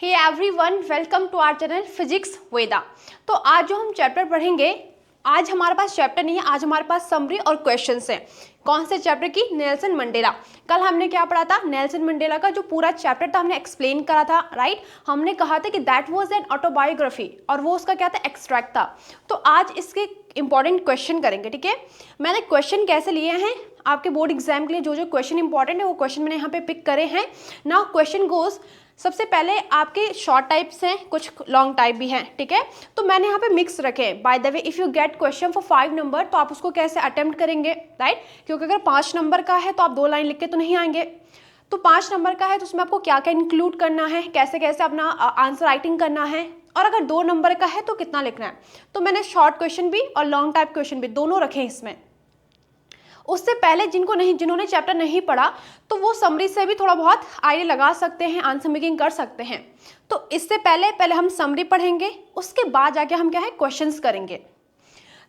Hey everyone, welcome to our channel physics Veda. तो आज जो हम चैप्टर पढ़ेंगे, आज हमारे पास चैप्टर नहीं है, आज हमारे पास समरी और क्वेश्चंस हैं। कौन से चैप्टर की? Nelson Mandela. कल हमने क्या पढ़ा था? नेल्सन मंडेला का जो पूरा चैप्टर था हमने एक्सप्लेन करा था, राइट। हमने कहा था कि दैट वाज एन ऑटोबायोग्राफी और वो उसका क्या था? एक्सट्रैक्ट था। तो आज इसके इंपॉर्टेंट क्वेश्चन करेंगे, ठीक है। मैंने क्वेश्चन कैसे लिए हैं आपके बोर्ड एग्जाम के लिए, जो जो क्वेश्चन इंपॉर्टेंट है वो क्वेश्चन मैंने यहाँ पे पिक करे हैं। नाउ क्वेश्चन गोज, सबसे पहले आपके शॉर्ट टाइप्स हैं, कुछ लॉन्ग टाइप भी हैं, ठीक है। तो मैंने यहाँ पे मिक्स रखे हैं। By the way, if you get question for 5 number तो आप उसको कैसे अटेम्प्ट करेंगे, राइट। क्योंकि अगर 5 नंबर का है तो आप 2 लाइन लिख के तो नहीं आएंगे। तो 5 नंबर का है तो उसमें आपको क्या क्या इंक्लूड करना है, कैसे कैसे अपना आंसर राइटिंग करना है, और अगर 2 नंबर का है तो कितना लिखना है। तो मैंने शॉर्ट क्वेश्चन भी और लॉन्ग टाइप क्वेश्चन भी दोनों रखे हैं इसमें। उससे पहले जिन्होंने चैप्टर नहीं पढ़ा तो वो समरी से भी थोड़ा बहुत आइडिया लगा सकते हैं, आंसर मेकिंग कर सकते हैं। तो इससे पहले हम समरी पढ़ेंगे, उसके बाद जाके हम क्या है क्वेश्चंस करेंगे।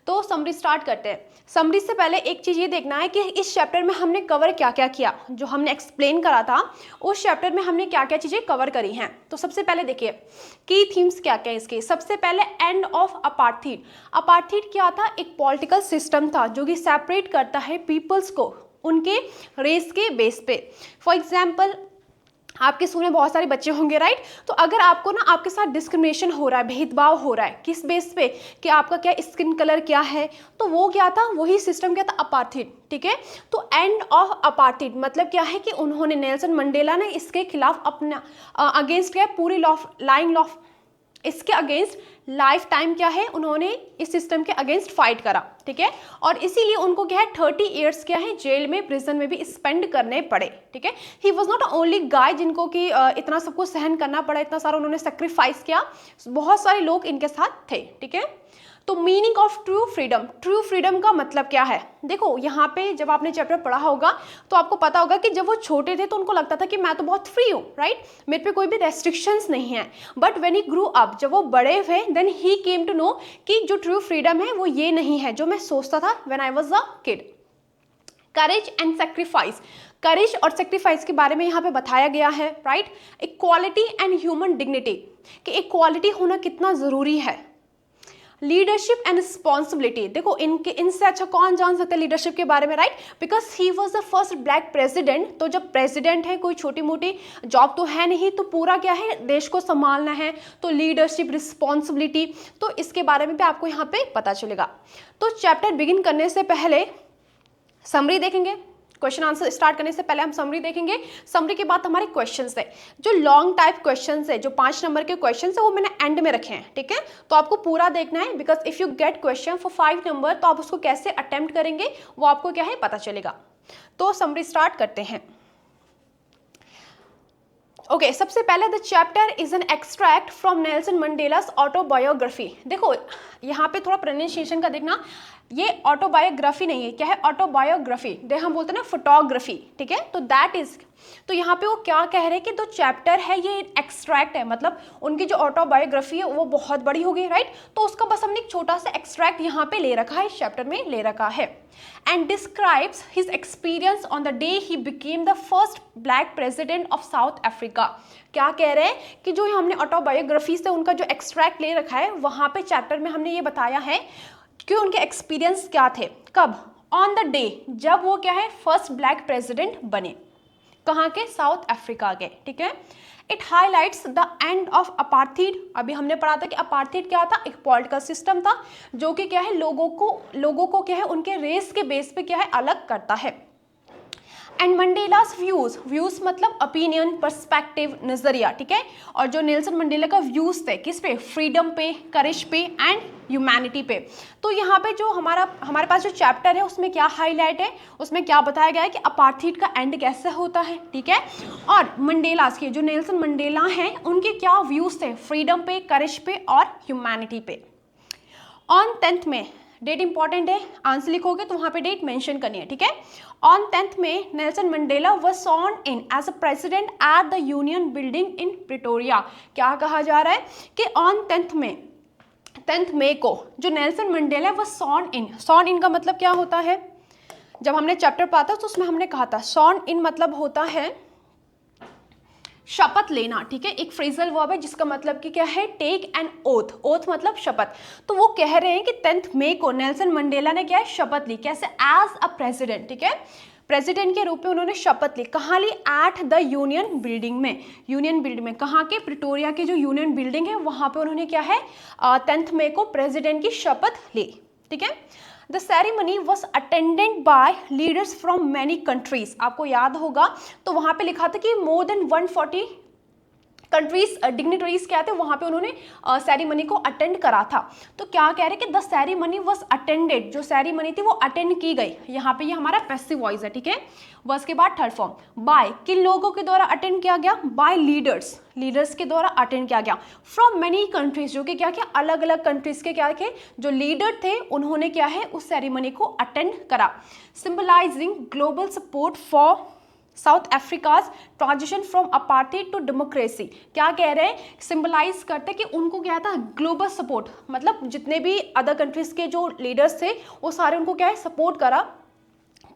तो समरी स्टार्ट करते हैं। समरी से पहले एक चीज़ ये देखना है कि इस चैप्टर में हमने कवर क्या क्या किया, जो हमने एक्सप्लेन करा था उस चैप्टर में हमने क्या क्या चीज़ें कवर करी हैं। तो सबसे पहले देखिए की थीम्स क्या क्या है इसके। सबसे पहले एंड ऑफ अपार्थीड। अपार्थीड क्या था? एक पॉलिटिकल सिस्टम था जो कि सेपरेट करता है पीपल्स को उनके रेस के बेस पे। फॉर एग्जाम्पल, आपके स्कूल में बहुत सारे बच्चे होंगे, राइट। तो अगर आपको ना आपके साथ डिस्क्रिमिनेशन हो रहा है, भेदभाव हो रहा है, किस बेस पे कि आपका क्या स्किन कलर क्या है, तो वो क्या था? वही सिस्टम क्या था? अपार्थीड, ठीक है। तो एंड ऑफ अपार्थीड मतलब क्या है कि उन्होंने, नेल्सन मंडेला ने इसके खिलाफ अपना अगेंस्ट क्या है, पूरी लाइंग लॉ, इसके अगेंस्ट लाइफ टाइम क्या है, उन्होंने इस सिस्टम के अगेंस्ट फाइट करा, ठीक है। और इसीलिए उनको क्या है 30 ईयर्स क्या है जेल में, प्रिजन में भी स्पेंड करने पड़े, ठीक है। He was not only guy जिनको कि इतना सबको सहन करना पड़ा, इतना सारा उन्होंने सेक्रीफाइस किया, बहुत सारे लोग इनके साथ थे, ठीक है। तो meaning of true freedom, true freedom का मतलब क्या है? देखो यहाँ पे जब आपने चैप्टर पढ़ा होगा तो आपको पता होगा कि जब वो छोटे थे तो उनको लगता था कि मैं तो बहुत फ्री हूँ, राइट, मेरे पे कोई भी रेस्ट्रिक्शंस नहीं है। But when he grew up, जब वो बड़े हुए, then he came to know कि जो ट्रू फ्रीडम है वो ये नहीं है जो मैं सोचता था when I was a kid. Courage and sacrifice, courage और सेक्रीफाइस के बारे में यहाँ पे बताया गया है, right. Equality and human dignity, कि इक्वालिटी होना कितना जरूरी है। लीडरशिप एंड रिस्पॉन्सिबिलिटी, देखो इनसे अच्छा कौन जान सकता है लीडरशिप के बारे में, right, because he was the first black president. तो जब प्रेसिडेंट है, कोई छोटी मोटी जॉब तो है नहीं, तो पूरा क्या है देश को संभालना है, तो लीडरशिप, रिस्पॉन्सिबिलिटी, तो इसके बारे में भी आपको यहाँ पे पता चलेगा। तो चैप्टर बिगिन करने से पहले समरी देखेंगे, क्वेश्चन आंसर स्टार्ट करने से पहले हम समरी देखेंगे। समरी के बाद हमारे क्वेश्चंस है, जो लॉन्ग टाइप क्वेश्चंस है, जो 5 नंबर के क्वेश्चंस है वो मैंने एंड में रखे हैं, ठीक है। तो आपको पूरा देखना है, because if you get question for 5 number तो आप उसको कैसे अटेम्प्ट करेंगे वो आपको क्या है पता चलेगा। तो समरी स्टार्ट करते हैं। ओके, सबसे पहले the chapter is an extract from Nelson Mandela's autobiography. देखो यहाँ पे थोड़ा प्रोनाउंसिएशन का देखना, ये ऑटोबायोग्राफी नहीं है, क्या है? ऑटोबायोग्राफी, हम बोलते हैं ना फोटोग्राफी, ठीक है। तो दैट इज, तो यहाँ पे वो क्या कह रहे हैं कि जो चैप्टर है ये एक्सट्रैक्ट है, मतलब उनकी जो ऑटोबायोग्राफी है वो बहुत बड़ी होगी, राइट। तो उसका बस हमने एक छोटा सा एक्सट्रैक्ट यहाँ पे ले रखा है, इस चैप्टर में ले रखा है। And describes his experience on the day he became the first black president of South Africa. क्या कह रहे हैं कि जो हमने ऑटोबायोग्राफी से उनका जो एक्सट्रैक्ट ले रखा है, वहाँ पे चैप्टर में हमने ये बताया है कि उनके एक्सपीरियंस क्या थे, कब? ऑन द डे जब वो क्या है फर्स्ट ब्लैक प्रेसिडेंट बने, कहाँ के? साउथ अफ्रीका के, ठीक है। It highlights the end of apartheid. अभी हमने पढ़ा था कि अपार्थीड क्या था? एक पॉलिटिकल सिस्टम था जो कि क्या है लोगों को क्या है उनके रेस के बेस पे क्या है अलग करता है। एंड मंडेलास व्यूज मतलब ओपिनियन, पर्सपेक्टिव, नजरिया, ठीक है। और जो नेल्सन मंडेला का व्यूज थे किस पे? फ्रीडम पे, करेज पे एंड ह्यूमैनिटी पे। तो यहाँ पे जो हमारे पास जो चैप्टर है उसमें क्या हाईलाइट है, उसमें क्या बताया गया है कि अपार्थीड का एंड कैसे होता है, ठीक है। और मंडेलास के, जो नेल्सन मंडेला हैं, उनके क्या व्यूज थे? फ्रीडम पे, करेज पे और ह्यूमैनिटी पे। ऑन 10th में, डेट इंपॉर्टेंट है, आंसर लिखोगे तो वहाँ पे डेट मेंशन करनी है, ठीक है। ऑन 10th में Nelson Mandela was sworn in as a president at the union building in Pretoria. क्या कहा जा रहा है कि ऑन 10th मई को जो नेल्सन मंडेला वाज सॉर्न इन का मतलब क्या होता है? जब हमने चैप्टर पढ़ा था तो उसमें हमने कहा था सॉर्न इन मतलब होता है शपथ लेना, ठीक है, एक फ्रेजल वर्ब है जिसका मतलब कि क्या है, टेक एन ओथ, ओथ मतलब शपथ। तो वो कह रहे हैं कि 10 मई को नेल्सन मंडेला ने क्या है, शपथ ली, कैसे, एज अ प्रेसिडेंट, ठीक है, प्रेसिडेंट के रूप में उन्होंने शपथ ली। कहाँ ली, एट द यूनियन बिल्डिंग में, यूनियन बिल्डिंग में, कहाँ के, प्रिटोरिया के जो यूनियन बिल्डिंग है वहाँ पे उन्होंने क्या है 10 मई को प्रेसिडेंट की शपथ ली, ठीक है। The ceremony was attended by leaders from many countries, आपको याद होगा तो वहाँ पे लिखा था कि मोर देन 140 कंट्रीज डिग्निटरीज क्या थे वहाँ पे उन्होंने सेरेमनी को अटेंड करा था। तो क्या कह रहे हैं कि द सेरेमनी वॉज अटेंडेड, जो सेरेमनी थी वो अटेंड की गई, यहाँ पे ये हमारा पैसिव वॉइस है, ठीक है। वर्स के बाद थर्ड फॉर्म, बाय, किन लोगों के द्वारा अटेंड किया गया, बाय लीडर्स, लीडर्स के द्वारा अटेंड किया गया, फ्रॉम मेनी कंट्रीज, जो कि क्या क्या अलग अलग कंट्रीज के क्या थे जो लीडर थे उन्होंने क्या है उस सेरेमनी को अटेंड करा। Symbolising global support for South Africa's transition from apartheid to democracy, क्या कह रहे हैं, सिंबलाइज करते कि उनको क्या था, ग्लोबल सपोर्ट, मतलब जितने भी अदर कंट्रीज के जो लीडर्स थे वो सारे उनको क्या है सपोर्ट करा,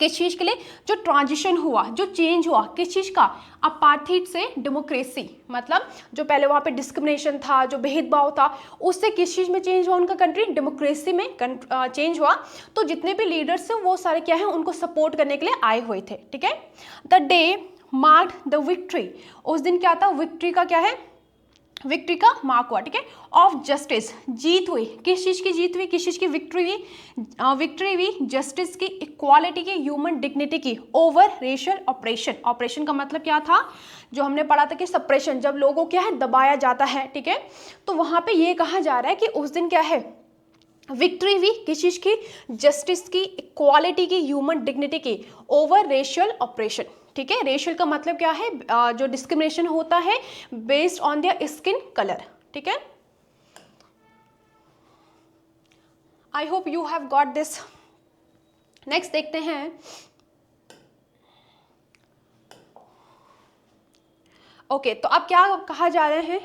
किस चीज़ के लिए, जो ट्रांजिशन हुआ, जो चेंज हुआ, किस चीज़ का, अपार्थाइड से डेमोक्रेसी, मतलब जो पहले वहाँ पे डिस्क्रिमिनेशन था, जो भेदभाव था, उससे किस चीज़ में चेंज हुआ उनका कंट्री, डेमोक्रेसी में चेंज हुआ। तो जितने भी लीडर्स थे वो सारे क्या है उनको सपोर्ट करने के लिए आए हुए थे, ठीक है। The day marked the victory, उस दिन क्या था, विक्ट्री का क्या है, विक्ट्री का मार्क हुआ, ठीक है, ऑफ जस्टिस, जीत हुई, किस चीज़ की जीत हुई, किस चीज़ की विक्ट्री हुई, विक्ट्री हुई जस्टिस की, इक्वालिटी की, ह्यूमन डिग्निटी की, ओवर रेशियल ऑपरेशन, ऑपरेशन का मतलब क्या था, जो हमने पढ़ा था कि सप्रेशन, जब लोगों क्या है दबाया जाता है, ठीक है। तो वहाँ पे ये कहा जा रहा है कि उस दिन क्या है विक्ट्री हुई, किस चीज़ की, जस्टिस की, इक्वालिटी की, ह्यूमन डिग्निटी की, ओवर रेशियल ऑपरेशन, ठीक है। रेशियल का मतलब क्या है, जो डिस्क्रिमिनेशन होता है based on their skin colour, ठीक है। I hope you have got this. Next देखते हैं, ओके तो अब क्या कहा जा रहे हैं,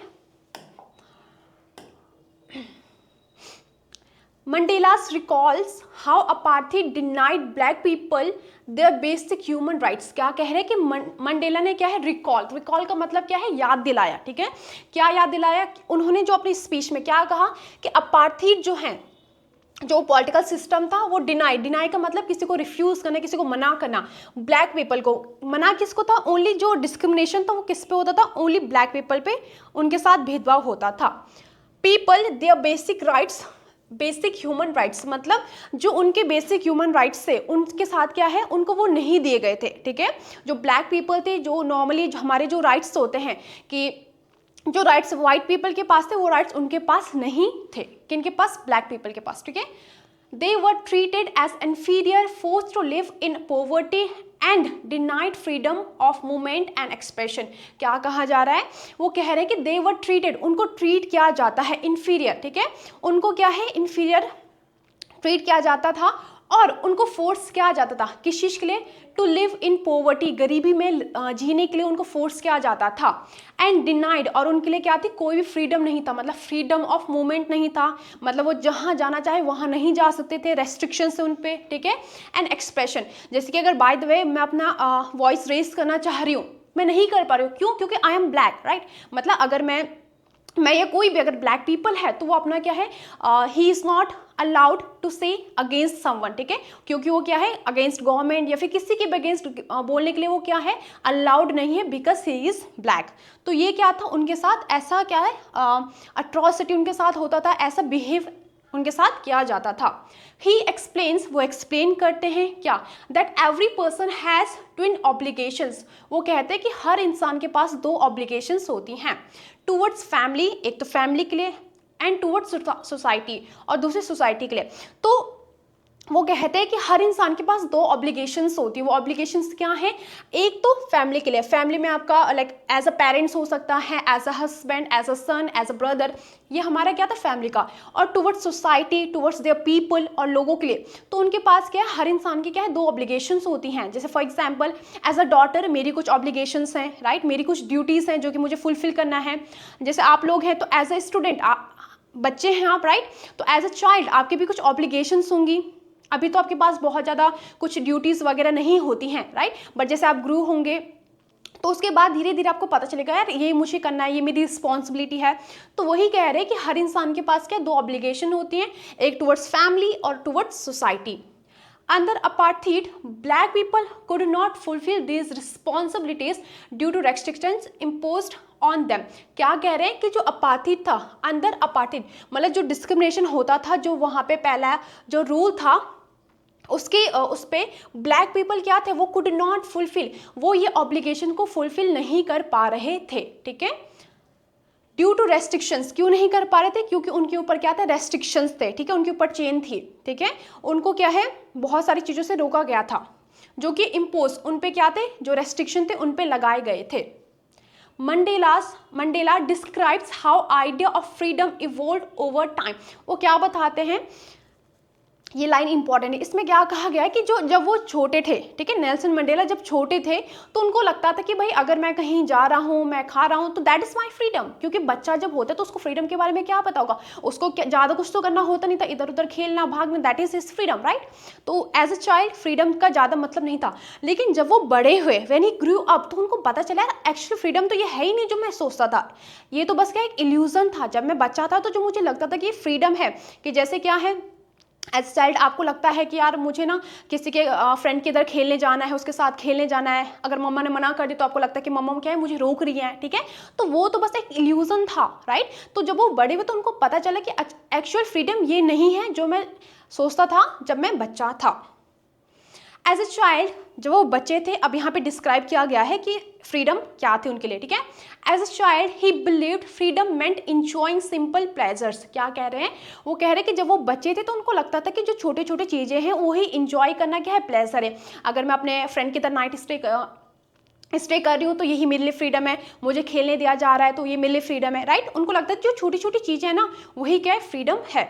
Mandela's recalls how apartheid denied black people their basic human rights, क्या कह रहे हैं कि मंडेला ने क्या है रिकॉल, रिकॉल का मतलब क्या है, याद दिलाया, ठीक है। क्या याद दिलाया, उन्होंने जो अपनी स्पीच में क्या कहा कि अपार्थाइड जो है, जो पॉलिटिकल सिस्टम था वो डिनाई, डिनाई का मतलब किसी को रिफ्यूज करना, किसी को मना करना, ब्लैक पीपल को मना किसको था, ओनली जो डिस्क्रिमिनेशन था वो किस पे होता था, ओनली ब्लैक पीपल पे उनके साथ भेदभाव होता था। People their basic rights, basic human rights मतलब जो उनके बेसिक ह्यूमन राइट्स थे उनके साथ क्या है उनको वो नहीं दिए गए थे, ठीक है। जो ब्लैक पीपल थे, जो नॉर्मली हमारे जो राइट्स होते हैं कि जो राइट्स वाइट पीपल के पास थे वो राइट्स उनके पास नहीं थे, किनके पास, ब्लैक पीपल के पास, ठीक है। They were treated as inferior, forced to live in poverty and denied freedom of movement and expression। क्या कहा जा रहा है, वो कह रहे हैं कि they were treated, उनको ट्रीट किया जाता है inferior, ठीक है, उनको क्या है inferior ट्रीट किया जाता था और उनको फोर्स किया जाता था किस चीज़ के लिए, टू लिव इन पॉवर्टी, गरीबी में जीने के लिए उनको फोर्स किया जाता था। एंड डिनाइड, और उनके लिए क्या थी, कोई भी फ्रीडम नहीं था, मतलब फ्रीडम ऑफ मूवमेंट नहीं था, मतलब वो जहाँ जाना चाहे वहाँ नहीं जा सकते थे, रेस्ट्रिक्शन से उन पे, ठीक है। एंड एक्सप्रेशन, जैसे कि अगर बाय द वे मैं अपना वॉइस रेज करना चाह रही हूँ, मैं नहीं कर पा रही हूँ, क्यों, क्योंकि आई एम ब्लैक, राइट, मतलब अगर मैं या कोई भी अगर ब्लैक पीपल है तो वो अपना क्या है, he is not allowed to say against someone, ठीक है, क्योंकि वो क्या है अगेंस्ट गवर्नमेंट या फिर किसी के भी अगेंस्ट बोलने के लिए वो क्या है अलाउड नहीं है, बिकॉज ही इज़ ब्लैक। तो ये क्या था उनके साथ, ऐसा क्या है अट्रॉसिटी उनके साथ होता था, ऐसा बिहेव उनके साथ किया जाता था। ही एक्सप्लेन्स, वो एक्सप्लेन करते हैं क्या, that every person has twin obligations, वो कहते हैं कि हर इंसान के पास दो ऑब्लिगेशंस होती हैं, टूवर्ड्स फैमिली, एक तो फैमिली के लिए, एंड टूवर्ड्स सोसाइटी, और दूसरी सोसाइटी के लिए। तो वो कहते हैं कि हर इंसान के पास दो ऑब्लिगेशंस होती है, वो ऑब्लिगेशंस क्या हैं, एक तो फैमिली के लिए, फैमिली में आपका लाइक एज अ पेरेंट्स हो सकता है, as a husband, as a son, as a brother, ये हमारा क्या था फैमिली का, और towards society, towards their people, और लोगों के लिए। तो उनके पास क्या है, हर इंसान की क्या है दो ऑब्लिगेशंस होती हैं। जैसे for example as a daughter मेरी कुछ ऑब्लिगेशंस हैं, राइट, मेरी कुछ ड्यूटीज़ हैं जो कि मुझे फुलफिल करना है। जैसे आप लोग हैं तो एज अ स्टूडेंट, बच्चे हैं आप, राइट, तो एज अ चाइल्ड आपके भी कुछ ऑब्लिगेशंस होंगी। अभी तो आपके पास बहुत ज़्यादा कुछ ड्यूटीज़ वगैरह नहीं होती हैं, राइट, बट जैसे आप ग्रू होंगे तो उसके बाद धीरे धीरे आपको पता चलेगा यार ये मुझे करना है, ये मेरी रिस्पॉन्सिबिलिटी है। तो वही कह रहे हैं कि हर इंसान के पास क्या 2 ऑब्लिगेशन होती हैं, एक टुवर्ड्स फैमिली और towards society. Under apartheid, black people could not fulfill these responsibilities due to restrictions imposed on them। क्या कह रहे हैं कि जो अपार्थिड था, अंदर अपार्थिड मतलब जो डिस्क्रिमिनेशन होता था, जो वहाँ पे पहला जो रूल था उसके उस पे ब्लैक पीपल क्या थे, वो कुड नॉट फुलफिल, वो ये ऑब्लिगेशन को फुलफिल नहीं कर पा रहे थे। ठीक है, ड्यू टू रेस्ट्रिक्शंस, क्यों नहीं कर पा रहे थे, क्योंकि उनके ऊपर क्या था, रेस्ट्रिक्शंस थे। ठीक है, उनके ऊपर चेन थी। ठीक है, उनको क्या है, बहुत सारी चीज़ों से रोका गया था, जो कि इम्पोज उन पे क्या थे, जो रेस्ट्रिक्शन थे उन पे लगाए गए थे। Mandela describes how idea of freedom evolve over time. वो क्या बताते हैं, ये लाइन इंपॉर्टेंट है, इसमें क्या कहा गया है कि जब वो छोटे थे, ठीक है, नेल्सन मंडेला जब छोटे थे तो उनको लगता था कि भाई अगर मैं कहीं जा रहा हूँ, मैं खा रहा हूँ तो दैट इज़ माई फ्रीडम। क्योंकि बच्चा जब होता है तो उसको फ्रीडम के बारे में क्या पता होगा, उसको ज़्यादा कुछ तो करना होता नहीं था, इधर उधर खेलना भागना, that is his freedom, right. तो एज अ चाइल्ड फ्रीडम का ज़्यादा मतलब नहीं था, लेकिन जब वो बड़े हुए, व्हेन ही ग्रू अप, तो उनको पता चला एक्चुअली फ्रीडम तो ये है ही नहीं जो मैं सोचता था, ये तो बस क्या एक इल्यूजन था। जब मैं बच्चा था तो जो मुझे लगता था कि फ्रीडम है, कि जैसे क्या है, एज चाइल्ड आपको लगता है कि यार मुझे ना किसी के फ्रेंड के इधर खेलने जाना है, उसके साथ खेलने जाना है, अगर मम्मा ने मना कर दी तो आपको लगता है कि मम्मा क्या है, मुझे रोक रही है। ठीक है, तो वो तो बस एक इल्यूजन था, राइट। तो जब वो बड़े हुए तो उनको पता चला कि एक्चुअल फ्रीडम ये नहीं है जो मैं सोचता था जब मैं बच्चा था। एज ए चाइल्ड, जब वो बच्चे थे, अब यहाँ पे डिस्क्राइब किया गया है कि फ्रीडम क्या थी उनके लिए। ठीक है, as a child he believed freedom meant enjoying simple pleasures. क्या कह रहे हैं, वो कह रहे हैं कि जब वो बच्चे थे तो उनको लगता था कि जो छोटे छोटे चीज़ें हैं वही इंजॉय करना क्या है, प्लेजर है। अगर मैं अपने फ्रेंड की तरह नाइट स्टे कर रही हूँ तो यही मेरे लिए फ्रीडम है, मुझे खेलने दिया जा रहा है तो ये मेरे लिए फ्रीडम है, राइट। उनको लगता है जो छोटी छोटी चीज़ें हैं ना वही क्या है, फ्रीडम है।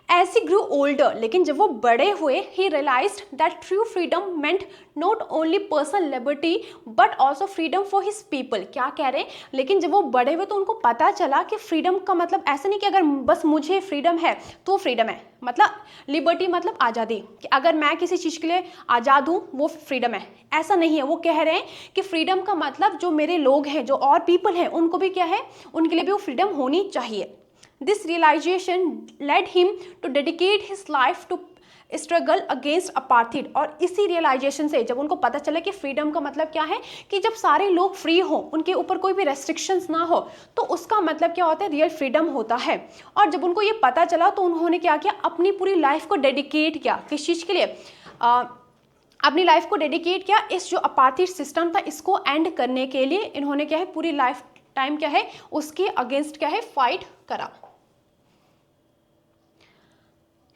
As he grew older, लेकिन जब वो बड़े हुए, he realized that true freedom meant not only personal liberty but also freedom for his people। क्या कह रहे हैं, लेकिन जब वो बड़े हुए तो उनको पता चला कि फ्रीडम का मतलब ऐसा नहीं कि अगर बस मुझे फ्रीडम है तो फ्रीडम है, मतलब लिबर्टी मतलब आज़ादी, कि अगर मैं किसी चीज़ के लिए आज़ाद हूँ वो फ्रीडम है, ऐसा नहीं है। वो कह रहे हैं कि फ्रीडम का मतलब जो मेरे लोग हैं, जो और पीपल हैं, उनको भी क्या है, उनके लिए भी वो फ्रीडम होनी चाहिए। This realization led him to dedicate his life to struggle against apartheid। और इसी रियलाइजेशन से जब उनको पता चला कि फ्रीडम का मतलब क्या है, कि जब सारे लोग फ्री हो, उनके ऊपर कोई भी रेस्ट्रिक्शंस ना हो, तो उसका मतलब क्या होता है, रियल फ्रीडम होता है। और जब उनको ये पता चला तो उन्होंने क्या किया, अपनी पूरी लाइफ को डेडिकेट किया, किस चीज़ के लिए, अपनी लाइफ को डेडिकेट किया इस जो अपार्थिड सिस्टम था इसको एंड करने के लिए। इन्होंने क्या है, पूरी लाइफ टाइम क्या है, उसके अगेंस्ट क्या है, फाइट करा।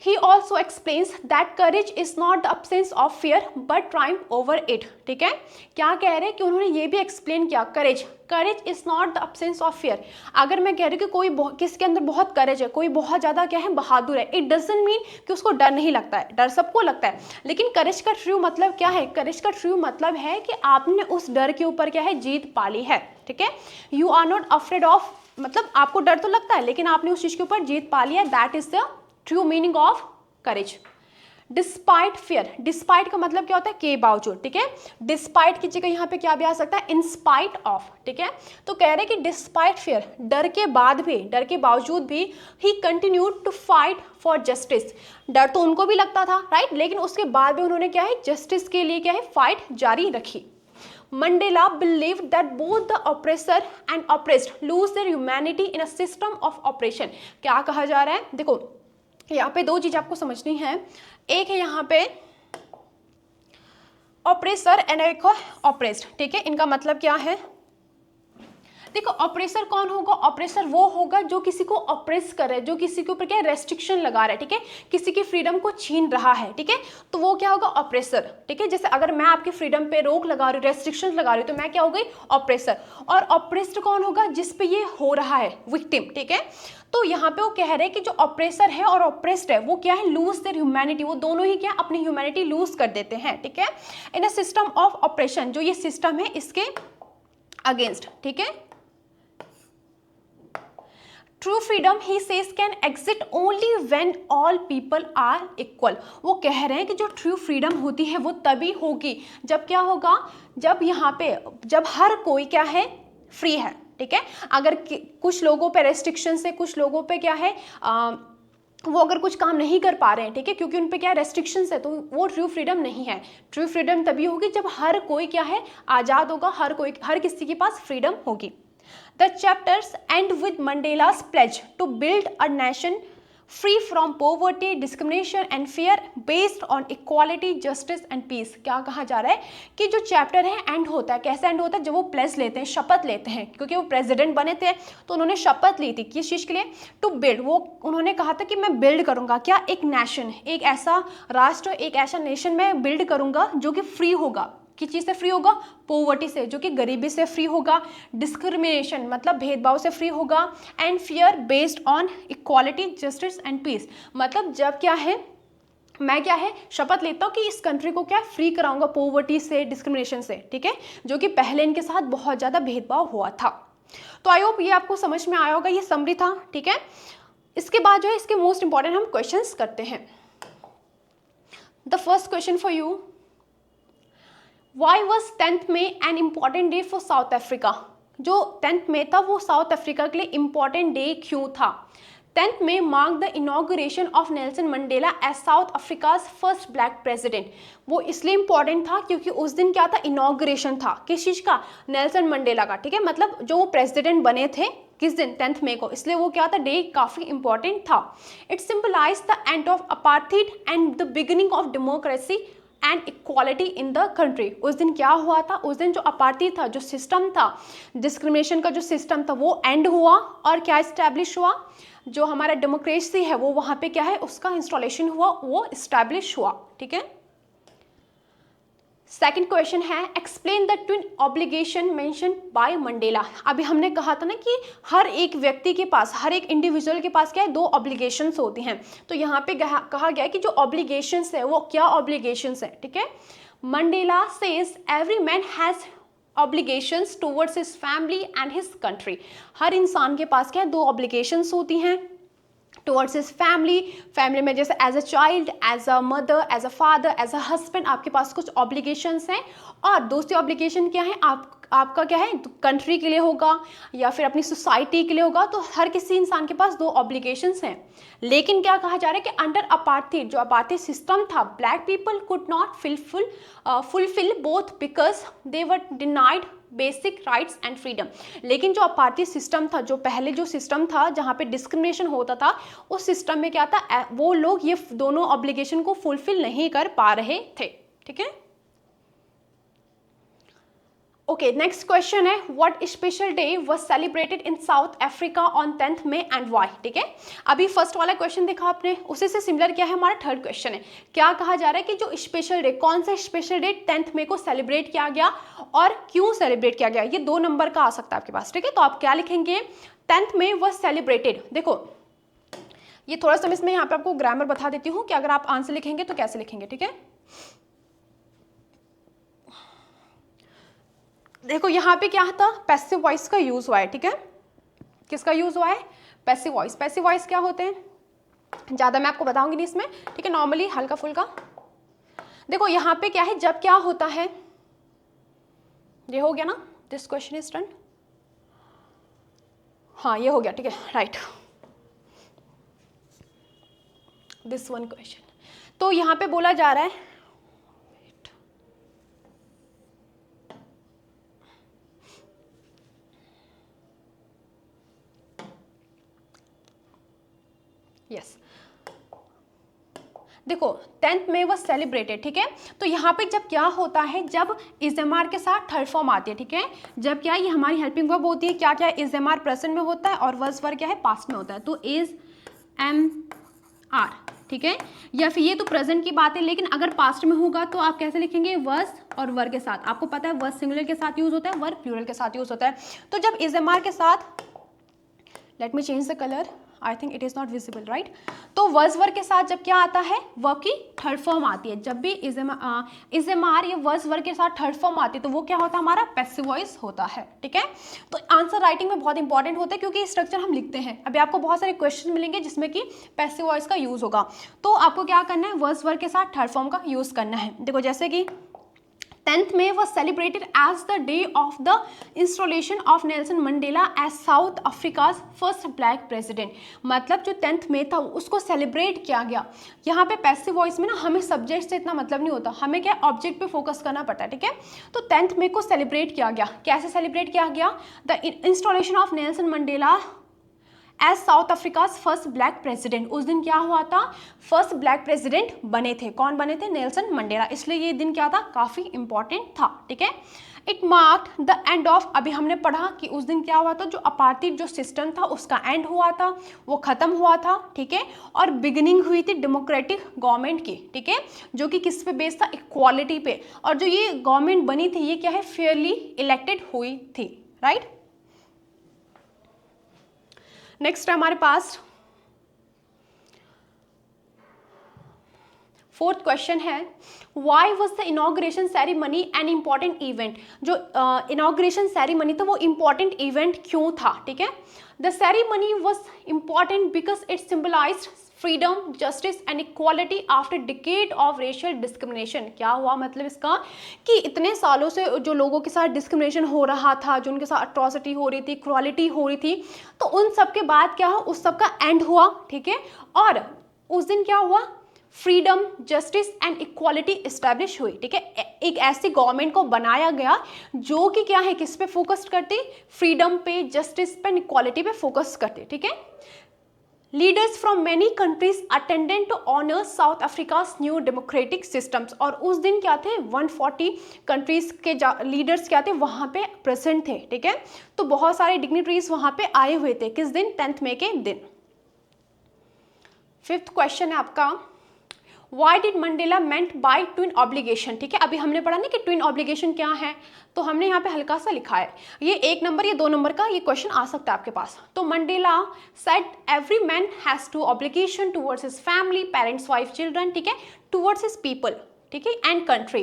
He also explains that courage is not the absence of fear but triumph over it। ठीक है, क्या कह रहे हैं कि उन्होंने ये भी एक्सप्लेन किया, courage is not the absence of fear. अगर मैं कह रही हूँ कि कोई किसके अंदर बहुत करेज है, कोई बहुत ज़्यादा क्या है, बहादुर है, इट डजंट मीन कि उसको डर नहीं लगता है, डर सबको लगता है, लेकिन करेज का ट्रू मतलब क्या है, करेज का ट्रू मतलब है कि आपने उस डर के ऊपर क्या है, जीत पा ली है। ठीक है, you are not afraid of, मतलब आपको डर तो लगता है लेकिन आपने उस चीज़ के ऊपर जीत पा लिया, that is the true meaning of courage. Despite fear, despite का मतलब क्या होता है, के बावजूद। ठीक है, डिस्पाइट की जगह यहाँ पे क्या भी आ सकता है, इन स्पाइट ऑफ। ठीक है, तो कह रहे हैं कि डिस्पाइट फियर, डर के बाद भी, डर के बावजूद भी, he continued to fight for justice. डर तो उनको भी लगता था, राइट, लेकिन उसके बाद भी उन्होंने क्या है, जस्टिस के लिए क्या है, फाइट जारी रखी। Mandela believed that both the oppressor and oppressed lose their humanity in a system of oppression। क्या कहा जा रहा है, देखो यहाँ पे 2 चीज आपको समझनी है, एक है यहाँ पे ऑपरेसर एंड एक ऑपरेस्ड। ठीक है, इनका मतलब क्या है, देखो ऑपरेसर कौन होगा, ऑपरेसर वो होगा जो किसी को ऑपरेस कर रहा है, जो किसी के ऊपर क्या रेस्ट्रिक्शन लगा रहा है। ठीक है, किसी की फ्रीडम को छीन रहा है। ठीक है, तो वो क्या होगा, ऑपरेसर। ठीक है, जैसे अगर मैं आपकी फ्रीडम पे रोक लगा रही हूँ, रेस्ट्रिक्शन लगा रही हूँ, तो मैं क्या हो गई, ऑपरेसर। और ऑपरेस्ड कौन होगा, जिस पे ये हो रहा है, विक्टिम। ठीक है, तो यहाँ पे वो कह रहे हैं कि जो ऑपरेसर है और ऑपरेस्ड है वो क्या है, लूज देयर ह्यूमैनिटी, वो दोनों ही क्या अपनी ह्यूमैनिटी लूज कर देते हैं। ठीक है, in a system of operation, जो ये सिस्टम है इसके अगेंस्ट। ठीक है, true freedom he says can exist only when all people are equal. वो कह रहे हैं कि जो ट्रू फ्रीडम होती है वो तभी होगी जब क्या होगा, जब यहाँ पे जब हर कोई क्या है, फ्री है, ठीक है। अगर कुछ लोगों पे रेस्ट्रिक्शन से, कुछ लोगों पे क्या है वो अगर कुछ काम नहीं कर पा रहे हैं, ठीक है, क्योंकि उन पे क्या रेस्ट्रिक्शंस है, तो वो ट्रू फ्रीडम नहीं है। ट्रू फ्रीडम तभी होगी जब हर कोई क्या है, आज़ाद होगा, हर किसी के पास फ्रीडम होगी। The chapters end with Mandela's pledge to build a nation free from poverty, discrimination and fear based on equality, justice and peace। क्या कहा जा रहा है कि जो चैप्टर है एंड होता है, कैसे एंड होता है, जब वो प्लेज लेते हैं, शपथ लेते हैं, क्योंकि वो प्रेसिडेंट बने थे तो उन्होंने शपथ ली थी किस चीज़ के लिए, टू बिल्ड। वो उन्होंने कहा था कि मैं बिल्ड करूंगा क्या, एक नेशन, एक ऐसा राष्ट्र, एक ऐसा नेशन मैं बिल्ड करूंगा जो कि फ्री होगा। किस चीज़ से फ्री होगा, पोवर्टी से, जो कि गरीबी से फ्री होगा, डिस्क्रिमिनेशन मतलब भेदभाव से फ्री होगा, and fear based on equality, justice and peace. मतलब जब क्या है, मैं क्या है शपथ लेता हूँ कि इस कंट्री को क्या फ्री कराऊंगा पोवर्टी से, डिस्क्रिमिनेशन से, ठीक है, जो कि पहले इनके साथ बहुत ज़्यादा भेदभाव हुआ था। तो आई होप ये आपको समझ में आया होगा, ये समरी था, ठीक है। इसके बाद जो है इसके मोस्ट इंपॉर्टेंट हम क्वेश्चंस करते हैं। The first question for you, Why was 10th May an important day for South Africa? जो 10th May था वो साउथ अफ्रीका के लिए इम्पॉर्टेंट डे क्यों था? 10th May marked the inauguration of Nelson Mandela as South Africa's first black president। वो इसलिए important था क्योंकि उस दिन क्या था, इनॉग्रेशन था, किस चीज़ का, नेल्सन मंडेला का, ठीक है। मतलब जो वो प्रेसिडेंट बने थे किस दिन, 10th May को, इसलिए वो क्या था, डे काफ़ी इंपॉर्टेंट था। It symbolise the end of apartheid and the beginning of democracy and equality in the country. उस दिन क्या हुआ था, उस दिन जो अपार्थाइड था, जो सिस्टम था, डिस्क्रिमिनेशन का जो सिस्टम था वो एंड हुआ, और क्या इस्टेब्लिश हुआ, जो हमारा डेमोक्रेसी है वो वहाँ पे क्या है, उसका इंस्टॉलेशन हुआ, वो इस्टेब्लिश हुआ, ठीक है। सेकंड क्वेश्चन है, explain the twin obligation mention by Mandela. अभी हमने कहा था ना कि हर एक व्यक्ति के पास, हर एक इंडिविजुअल के पास क्या है, दो ऑब्लिगेशंस होती हैं। तो यहाँ पे कहा गया है कि जो ऑब्लिगेशंस है वो क्या ऑब्लिगेशंस है, ठीक है। Mandela says every man has obligations towards his family and his country. हर इंसान के पास क्या है, दो ऑब्लिगेशंस होती हैं टुवर्ड्स हिज फैमिली, फैमिली में जैसे as a child, as a mother, as a father, as a husband, आपके पास कुछ ऑब्लिगेशंस हैं। और दूसरी ऑब्लिगेशन क्या है, आपका क्या है, कंट्री के लिए होगा या फिर अपनी सोसाइटी के लिए होगा। तो हर किसी इंसान के पास दो ऑब्लिगेशंस हैं। लेकिन क्या कहा जा रहा है कि अंडर अपार्थाइड, जो अपार्थाइड सिस्टम था, black people could not fulfil both because they were denied basic rights and freedom. लेकिन जो अपार्थाइड सिस्टम था, जो पहले जो सिस्टम था जहाँ पे डिस्क्रिमिनेशन होता था, उस सिस्टम में क्या था, वो लोग ये दोनों ऑब्लिगेशन को फुलफिल नहीं कर पा रहे थे, ठीक है। ओके, नेक्स्ट क्वेश्चन है, what special day was celebrated in south Africa on 10th May and why, ठीक है। अभी फर्स्ट वाला क्वेश्चन देखा आपने, उसी से सिमिलर क्या है, हमारा थर्ड क्वेश्चन है। क्या कहा जा रहा है कि जो स्पेशल डे, कौन सा स्पेशल डे 10th May को सेलिब्रेट किया गया और क्यों सेलिब्रेट किया गया, ये 2 नंबर का आ सकता है आपके पास, ठीक है। तो आप क्या लिखेंगे, 10th May वाज सेलिब्रेटेड। देखो ये थोड़ा सा इसमें यहाँ पे आपको ग्रामर बता देती हूँ कि अगर आप आंसर लिखेंगे तो कैसे लिखेंगे, ठीक है। देखो यहाँ पे क्या था, पैसिव वॉइस का यूज हुआ है, ठीक है। किसका यूज हुआ है, पैसिव वॉइस। पैसिव वॉइस क्या होते हैं, ज़्यादा मैं आपको बताऊंगी नहीं इसमें, ठीक है, नॉर्मली हल्का फुल्का। देखो यहाँ पे क्या है, जब क्या होता है, ये हो गया ना, दिस क्वेश्चन इज डन, हाँ ये हो गया, ठीक है, राइट, दिस वन क्वेश्चन। तो यहाँ पे बोला जा रहा है, यस देखो 10th May वाज सेलिब्रेटेड, ठीक है। तो यहाँ पे जब क्या होता है, जब इज़-एम-आर के साथ थर्ड फॉर्म आती है, ठीक है, जब क्या ये हमारी हेल्पिंग वर्ब होती है, क्या क्या इज़-एम-आर प्रेजेंट में होता है और वर्स वर्ब क्या है, पास्ट में होता है। तो इज़-एम-आर, ठीक है, या फिर ये तो प्रेजेंट की बात है, लेकिन अगर पास्ट में होगा तो आप कैसे लिखेंगे, वर्स और वर्ब के साथ। आपको पता है वर्स सिंगुलर के साथ यूज होता है, वर्ब प्लूरल के साथ यूज होता है। तो जब इज़-एम-आर के साथ, let me change the colour, I think it is not visible right. तो वज वर्ग के साथ जब क्या आता है, वर्ब की थर्ड फॉर्म आती है। जब भी इज एम आर या वज वर्ग के साथ थर्ड फॉर्म आती है तो वो क्या होता है, हमारा पैसिव वॉइस होता है। ठीक है, तो आंसर राइटिंग में बहुत इंपॉर्टेंट होता है क्योंकि स्ट्रक्चर हम लिखते हैं। अभी आपको बहुत सारे क्वेश्चन मिलेंगे जिसमें कि पैसिव वॉइस का यूज होगा, तो आपको क्या करना है, वज वर्ग के साथ थर्ड फॉर्म का यूज करना है। देखो जैसे कि 10th May was celebrated as the day of the installation of Nelson Mandela as South Africa's first black president। मतलब जो 10th May था उसको सेलिब्रेट किया गया। यहाँ पे पैसिव वॉइस में ना हमें सब्जेक्ट से इतना मतलब नहीं होता, हमें क्या ऑब्जेक्ट पे फोकस करना पड़ता है। ठीक है, तो 10th May को सेलिब्रेट किया गया। कैसे सेलिब्रेट किया गया, the installation of Nelson Mandela as South Africa's first black president. उस दिन क्या हुआ था, फर्स्ट ब्लैक प्रेसिडेंट बने थे। कौन बने थे, नेल्सन मंडेला, इसलिए ये दिन क्या था, काफ़ी इंपॉर्टेंट था। ठीक है, it marked the end of, अभी हमने पढ़ा कि उस दिन क्या हुआ था, जो अपार्थिव जो सिस्टम था उसका एंड हुआ था, वो खत्म हुआ था। ठीक है, और बिगिनिंग हुई थी डेमोक्रेटिक गवर्नमेंट की। ठीक है, जो कि किस पे बेस्ड था, इक्वालिटी पे। और जो ये गवर्नमेंट बनी थी ये क्या है, फेयरली इलेक्टेड हुई थी। राइट, नेक्स्ट है हमारे पास फोर्थ क्वेश्चन है, why was the inauguration ceremony an important event. जो इनॉग्रेशन सेरेमनी था वो इम्पॉर्टेंट इवेंट क्यों था। ठीक है, the ceremony was important because it symbolised freedom, justice and equality after decade of racial discrimination. क्या हुआ मतलब इसका, कि इतने सालों से जो लोगों के साथ डिस्क्रिमिनेशन हो रहा था, जो उनके साथ अट्रॉसिटी हो रही थी, इक्वालिटी हो रही थी, तो उन सब के बाद क्या हुआ, उस सब का एंड हुआ। ठीक है, और उस दिन क्या हुआ, freedom, justice and equality establish हुई। ठीक है, एक ऐसी गवर्नमेंट को बनाया गया जो कि क्या है, किस पे फोकस करती, फ्रीडम पे, जस्टिस पे, इक्वालिटी पे फोकस करती। ठीक है, leaders from many countries attended to honour South Africa's new democratic systems. और उस दिन क्या थे, 140 कंट्रीज के लीडर्स क्या थे, वहाँ पे प्रेजेंट थे। ठीक है, तो बहुत सारे डिग्निटरीज वहाँ पे आए हुए थे। किस दिन, 10th May के दिन। फिफ्थ क्वेश्चन है आपका, why did Mandela meant by twin obligation. ठीक है, अभी हमने पढ़ा ना कि ट्विन ऑब्लिगेशन क्या है, तो हमने यहाँ पे हल्का सा लिखा है, ये 1 नंबर या 2 नंबर का ये क्वेश्चन आ सकता है आपके पास। तो Mandela said every man has two obligation towards his family, parents, wife, children. ठीक है, टुवर्ड्स हिज पीपल, ठीक है, and country,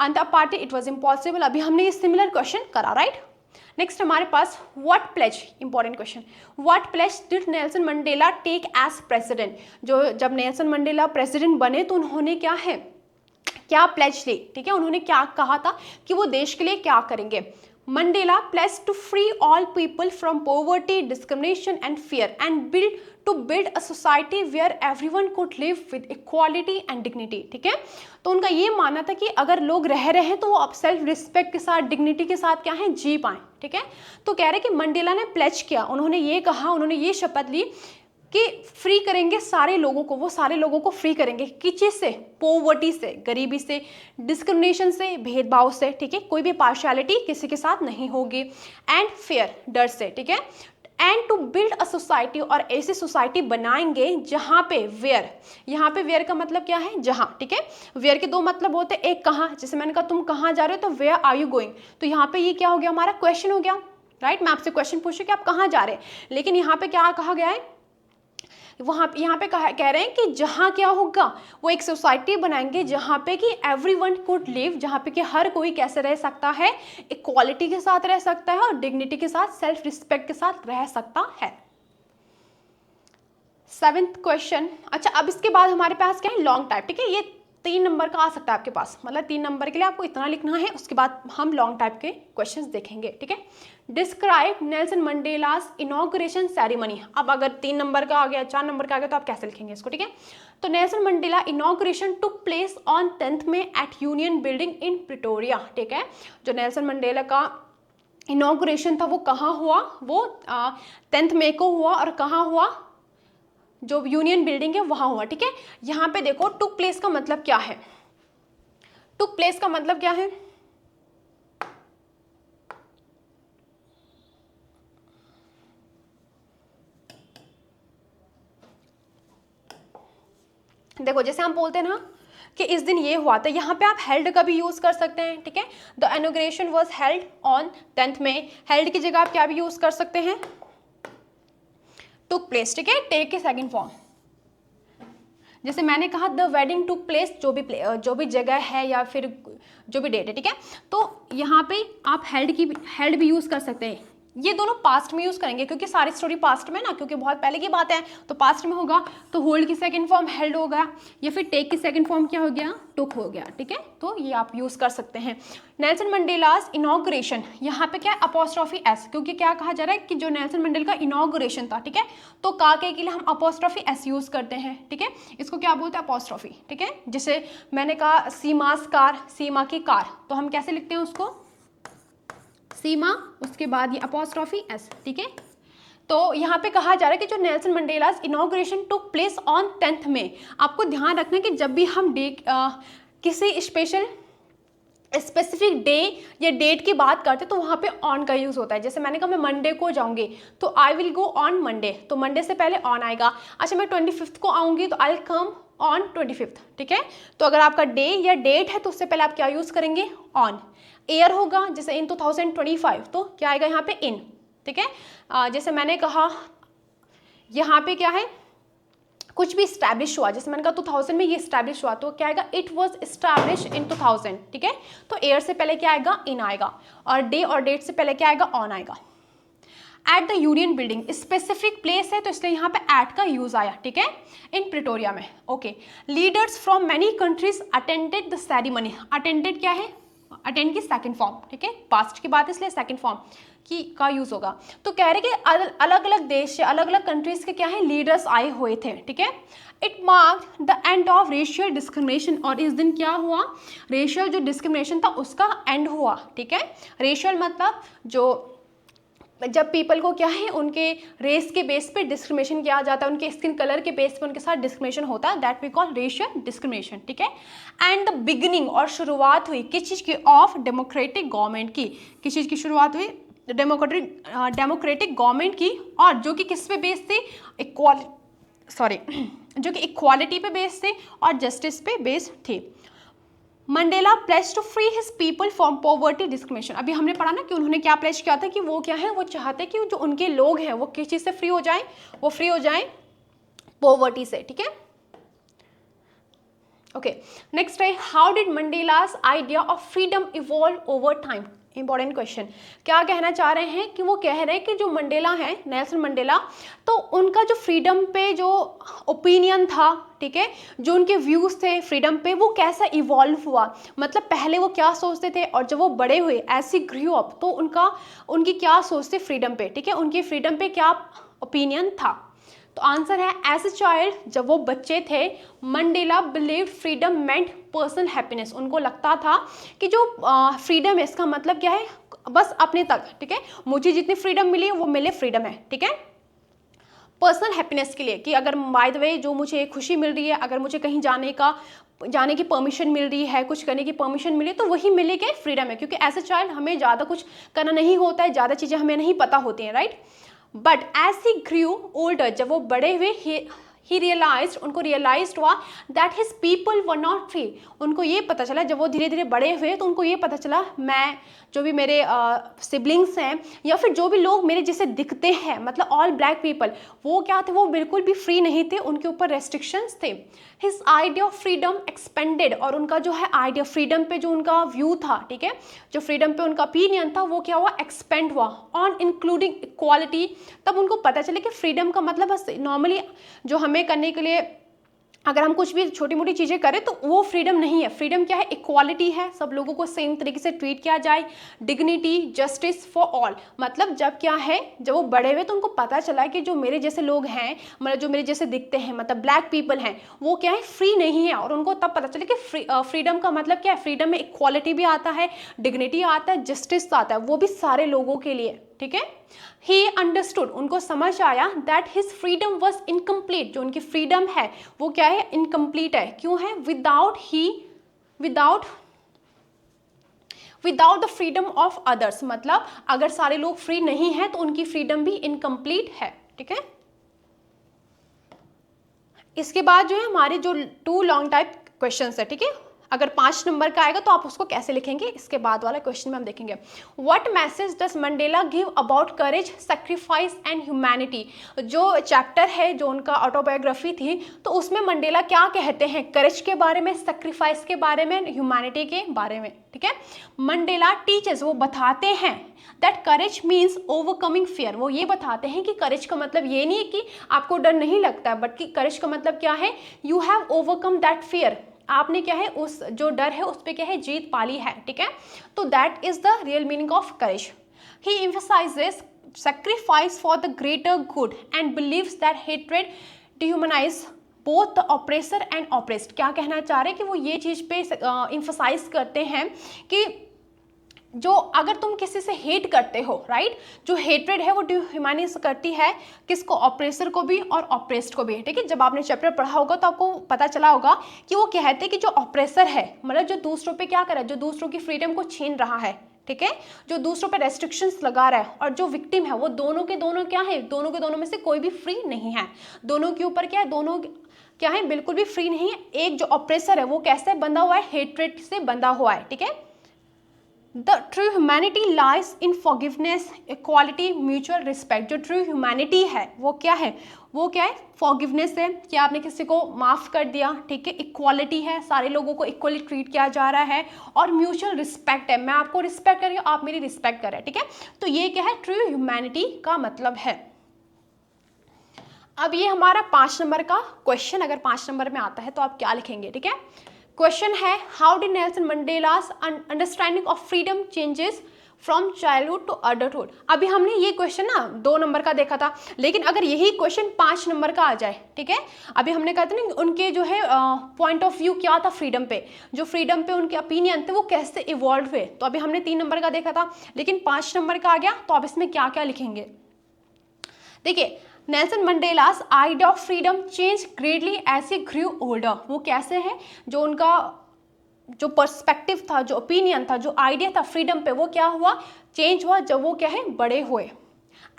and the party it was impossible. अभी हमने ये सिमिलर क्वेश्चन करा, राइट। नेक्स्ट हमारे पास what pledge, important question, what pledge did Nelson Mandela take as president. जो जब नेल्सन मंडेला प्रेसिडेंट बने तो उन्होंने क्या है, क्या प्लेज ली। ठीक है, उन्होंने क्या कहा था कि वो देश के लिए क्या करेंगे। Mandela pledge to free all people from poverty, discrimination and fear and to build a society where everyone could live with equality and dignity. ठीक है, तो उनका ये मानना था कि अगर लोग रह रहे हैं तो वो अब सेल्फ रिस्पेक्ट के साथ, डिग्निटी के साथ क्या है, जी पाएं। ठीक है, तो कह रहे कि मंडेला ने प्लेज किया, उन्होंने ये कहा, उन्होंने ये शपथ ली कि फ्री करेंगे सारे लोगों को, वो सारे लोगों को फ्री करेंगे। किस चीज़ से, पॉवर्टी से, गरीबी से, डिस्क्रिमिनेशन से, भेदभाव से। ठीक है, कोई भी पार्शियलिटी किसी के साथ नहीं होगी, एंड फेयर, डर से। ठीक है, and to build a society, और ऐसी सोसाइटी बनाएंगे जहाँ पे वेयर, यहाँ पे वेयर का मतलब क्या है, जहाँ। ठीक है, वेयर के 2 मतलब होते हैं, एक कहाँ, जैसे मैंने कहा तुम कहाँ जा रहे हो तो वेयर आर यू गोइंग, तो यहाँ पे ये क्या हो गया, हमारा क्वेश्चन हो गया। राइट, मैं आपसे क्वेश्चन पूछूं कि आप कहाँ जा रहे हैं, लेकिन यहाँ पे क्या कहा गया है, यहाँ पे कह रहे हैं कि जहाँ क्या होगा, वो एक सोसाइटी बनाएंगे जहाँ पे कि एवरीवन कुड लिव, जहाँ पे कि हर कोई कैसे रह सकता है, इक्वालिटी के साथ रह सकता है और डिग्निटी के साथ, सेल्फ रिस्पेक्ट के साथ रह सकता है। 7th क्वेश्चन, अच्छा अब इसके बाद हमारे पास क्या है, लॉन्ग टाइप। ठीक है, ये 3 नंबर का आ सकता है आपके पास, मतलब 3 नंबर के लिए आपको इतना लिखना है, उसके बाद हम लॉन्ग टाइप के क्वेश्चंस देखेंगे। ठीक है, describe Nelson Mandela's inauguration ceremony. अब अगर 3 नंबर का आ गया, 4 नंबर का आ गया, तो आप कैसे लिखेंगे इसको। ठीक है, तो Nelson Mandela inauguration took place on 10th May at union building in Pretoria. ठीक है, जो नेल्सन मंडेला का इनॉग्रेशन था वो कहाँ हुआ, वो 10th May को हुआ, और कहाँ हुआ, जो यूनियन बिल्डिंग है वहां हुआ। ठीक है, यहाँ पे देखो टुक प्लेस का मतलब क्या है, टुक प्लेस का मतलब क्या है, देखो जैसे हम बोलते हैं ना कि इस दिन ये हुआ था, यहाँ पे आप हेल्ड का भी यूज कर सकते हैं। ठीक है, the inauguration was held on 10th May, held की जगह आप क्या भी यूज कर सकते हैं, टुक प्लेस, ठीक है, टेक के सेकंड फॉर्म। जैसे मैंने कहा द वेडिंग टुक प्लेस, जो भी जगह है या फिर जो भी डेट है, ठीक है। तो यहाँ पे आप हेल्ड भी यूज़ कर सकते हैं। ये दोनों पास्ट में यूज़ करेंगे क्योंकि सारी स्टोरी पास्ट में ना, क्योंकि बहुत पहले की बात है तो पास्ट में होगा। तो होल्ड की सेकंड फॉर्म हेल्ड हो गया, या फिर टेक की सेकंड फॉर्म क्या हो गया, टुक हो गया, ठीक है। तो ये आप यूज़ कर सकते हैं। नेल्सन मंडेलास इनॉग्रेशन, यहाँ पे क्या है अपोस्ट्रॉफी एस, क्योंकि क्या कहा जा रहा है कि जो नेल्सन मंडेला का इनॉग्रेशन था, ठीक है, तो का के लिए हम अपोस्ट्रॉफी एस यूज़ करते हैं, ठीक है। इसको क्या बोलते हैं, अपोस्ट्रॉफी, ठीक है। जैसे मैंने कहा सीमास कार, सीमा की कार, तो हम कैसे लिखते हैं उसको, सीमा, उसके बाद ये अपोस्ट्रॉफी एस, ठीक है। तो यहाँ पे कहा जा रहा है कि जो Nelson Mandela's inauguration took place on 10th में, आपको ध्यान रखना कि जब भी हम किसी स्पेसिफिक डे या डेट की बात करते हैं तो वहाँ पे ऑन का यूज़ होता है। जैसे मैंने कहा मैं मंडे को जाऊँगी तो I will go on Monday, तो मंडे से पहले ऑन आएगा। अच्छा मैं 25th को आऊँगी तो I will come on 25th, ठीक है। तो अगर आपका डे या डेट है तो उससे पहले आप क्या यूज़ करेंगे, ऑन। ईयर होगा जैसे इन 2025, तो क्या आएगा यहाँ पे इन, ठीक है। जैसे मैंने कहा यहाँ पे क्या है, कुछ भी इस्टेब्लिश हुआ, जैसे मैंने कहा 2000 में ये इस्टेब्लिश हुआ, तो क्या आएगा, इट वॉज इस्टेब्लिश इन 2000, ठीक है। तो ईयर से पहले क्या आएगा, इन आएगा, और डे और डेट से पहले क्या आएगा, ऑन आएगा। Eight the union building, specific place है तो इसलिए यहाँ पे एट का यूज आया, ठीक है, इन प्रिटोरिया में, okay. Leaders from many countries attended the ceremony, attended क्या है, अटेंड की सेकंड फॉर्म, ठीक है, पास्ट की बात इसलिए सेकंड फॉर्म की का यूज होगा। तो कह रहे कि अलग अलग देश से, अलग अलग कंट्रीज के क्या है, लीडर्स आए हुए थे, ठीक है। It marked the end of racial discrimination, और इस दिन क्या हुआ, रेशियल जो डिस्क्रिमिनेशन था उसका एंड हुआ, ठीक है। रेशियल मतलब जो जब पीपल को क्या है उनके रेस के बेस पे डिस्क्रिमिनेशन किया जाता है, उनके स्किन कलर के बेस पे उनके साथ डिस्क्रिमिनेशन होता है, that we call racial discrimination, ठीक है। एंड द बिगिनिंग, और शुरुआत हुई किस चीज़ की, ऑफ डेमोक्रेटिक गवर्नमेंट की, किस चीज़ की शुरुआत हुई, डेमोक्रेटिक गवर्नमेंट की, और जो कि किस पे बेस थी, जो कि इक्वालिटी पे बेस थे और जस्टिस पे बेस थे। Mandela pledge to free his people from poverty discrimination, अभी हमने पढ़ा ना कि उन्होंने क्या प्लेज किया था कि वो क्या है, वो चाहते कि जो उनके लोग हैं वो किस चीज़ से फ्री हो जाएं, वो फ्री हो जाएं पॉवर्टी से, ठीक है। ओके, नेक्स्ट है how did Mandela's idea of freedom evolve over time, important question. क्या कहना चाह रहे हैं कि वो कह रहे हैं कि जो मंडेला है, नेल्सन मंडेला, तो उनका जो फ्रीडम पे जो ओपिनियन था, ठीक है, जो उनके व्यूज़ थे फ्रीडम पे, वो कैसा इवॉल्व हुआ, मतलब पहले वो क्या सोचते थे और जब वो बड़े हुए ऐसी ग्रू अप तो उनकी क्या सोच थी फ्रीडम पे, ठीक है, उनकी फ्रीडम पे क्या ओपिनियन था। तो आंसर है एज ए चाइल्ड, जब वो बच्चे थे, मंडेला बिलीव फ्रीडम मेंट पर्सनल हैप्पीनेस, उनको लगता था कि जो फ्रीडम है इसका मतलब क्या है, बस अपने तक, ठीक है, मुझे जितनी फ्रीडम मिली वो मेरे फ्रीडम है, ठीक है, पर्सनल हैप्पीनेस के लिए, कि अगर बाय द वे जो मुझे खुशी मिल रही है, अगर मुझे कहीं जाने की परमिशन मिल रही है, कुछ करने की परमिशन मिली, तो वही मिले के फ्रीडम है, क्योंकि एज ए चाइल्ड हमें ज़्यादा कुछ करना नहीं होता है, ज़्यादा चीज़ें हमें नहीं पता होती हैं, right. But as he grew older, जब वो बड़े हुए, ही रियलाइज, उनको रियलाइज हुआ that his people were not free, उनको ये पता चला, जब वो धीरे धीरे बड़े हुए तो उनको ये पता चला, मैं जो भी मेरे सिबलिंग्स हैं या फिर जो भी लोग मेरे जैसे दिखते हैं, मतलब ऑल ब्लैक पीपल, वो क्या थे, वो बिल्कुल भी फ्री नहीं थे, उनके ऊपर रेस्ट्रिक्शंस थे। His idea of freedom expanded, और उनका जो है आइडिया फ्रीडम पे जो उनका व्यू था, ठीक है, जो फ्रीडम पे उनका ओपिनियन था, वो क्या हुआ, एक्सपेंड हुआ ऑन इंक्लूडिंग इक्वालिटी। तब उनको पता चले कि फ्रीडम का मतलब बस नॉर्मली जो हमें करने के लिए, अगर हम कुछ भी छोटी मोटी चीज़ें करें तो वो फ्रीडम नहीं है, फ्रीडम क्या है, इक्वालिटी है, सब लोगों को सेम तरीके से ट्रीट किया जाए, डिग्निटी, जस्टिस फॉर ऑल। मतलब जब क्या है, जब वो बड़े हुए तो उनको पता चला कि जो मेरे जैसे लोग हैं, मतलब जो मेरे जैसे दिखते हैं, मतलब ब्लैक पीपल हैं, वो क्या है, फ्री नहीं है, और उनको तब पता चला कि फ्रीडम का मतलब क्या है, फ्रीडम में इक्वालिटी भी आता है, डिग्निटी आता है, जस्टिस आता है, वो भी सारे लोगों के लिए, ठीक है। ही अंडरस्टूड, उनको समझ आया that his freedom was incomplete, जो उनकी फ्रीडम है वो क्या है, इनकम्प्लीट है, क्यों है, without the freedom of others, मतलब अगर सारे लोग फ्री नहीं हैं तो उनकी फ्रीडम भी इनकम्प्लीट है, ठीक है। इसके बाद जो है हमारे जो 2 लॉन्ग टाइप क्वेश्चंस है, ठीक है, अगर 5 नंबर का आएगा तो आप उसको कैसे लिखेंगे, इसके बाद वाला क्वेश्चन में हम देखेंगे। What message does Mandela give about courage, sacrifice and humanity. जो चैप्टर है, जो उनका ऑटोबायोग्राफी थी, तो उसमें मंडेला क्या कहते हैं करेज के बारे में, सैक्रिफाइस के बारे में, ह्यूमैनिटी के बारे में, ठीक है। मंडेला टीचर्स, वो बताते हैं that courage means overcoming fear. वो ये बताते हैं कि करेज का मतलब ये नहीं है कि आपको डर नहीं लगता है, बट करेज का मतलब क्या है, you have overcome that fear. आपने क्या है, उस जो डर है उस पर क्या है, जीत पाली है, ठीक है। तो that is the real meaning of courage. He emphasises sacrifice for the greater good and believes that hatred dehumanize both the oppressor and oppressed। क्या कहना चाह रहे हैं कि वो ये चीज़ पे emphasize करते हैं कि जो अगर तुम किसी से हेट करते हो, राइट, जो हेट्रेड है वो डिह्यूमनाइज करती है किसको, ऑपरेसर को भी और ऑपरेस्ड को भी, ठीक है। जब आपने चैप्टर पढ़ा होगा तो आपको पता चला होगा कि वो कहते हैं कि जो ऑपरेसर है, मतलब जो दूसरों पे क्या कर रहा है, जो दूसरों की फ्रीडम को छीन रहा है, ठीक है, जो दूसरों पे रेस्ट्रिक्शंस लगा रहा है, और जो विक्टिम है वो दोनों के दोनों क्या है, दोनों के दोनों में से कोई भी फ्री नहीं है। दोनों के ऊपर क्या है, दोनों क्या है, बिल्कुल भी फ्री नहीं है। एक जो ऑपरेसर है वो कैसे बंधा हुआ है, हेट्रेड से बंधा हुआ है, ठीक है। The true humanity lies in forgiveness, equality, mutual respect। जो true humanity है वो क्या है, वो क्या है, forgiveness है कि आपने किसी को माफ़ कर दिया, ठीक है। equality है, सारे लोगों को equally treat किया जा रहा है, और mutual respect है, मैं आपको respect कर रही हूँ, आप मेरी respect कर रहे हैं, ठीक है। तो ये क्या है, true humanity का मतलब है। अब ये हमारा 5 नंबर का क्वेश्चन, अगर 5 नंबर में आता है तो आप क्या लिखेंगे, ठीक है। क्वेश्चन है, how did Nelson Mandela's understanding of freedom changes from childhood to adulthood. अभी हमने ये क्वेश्चन ना 2 नंबर का देखा था, लेकिन अगर यही क्वेश्चन 5 नंबर का आ जाए, ठीक है, अभी हमने कहा था ना उनके जो है पॉइंट ऑफ व्यू क्या था फ्रीडम पे, जो फ्रीडम पे उनके ओपिनियन थे वो कैसे इवॉल्व हुए। तो अभी हमने 3 नंबर का देखा था, लेकिन 5 नंबर का आ गया, तो आप इसमें क्या क्या लिखेंगे। देखिए, Nelson Mandela's idea of freedom change greatly as he grew older. वो कैसे है, जो उनका जो पर्सपेक्टिव था, जो ओपिनियन था, जो आइडिया था फ्रीडम पे, वो क्या हुआ, चेंज हुआ जब वो क्या है, बड़े हुए।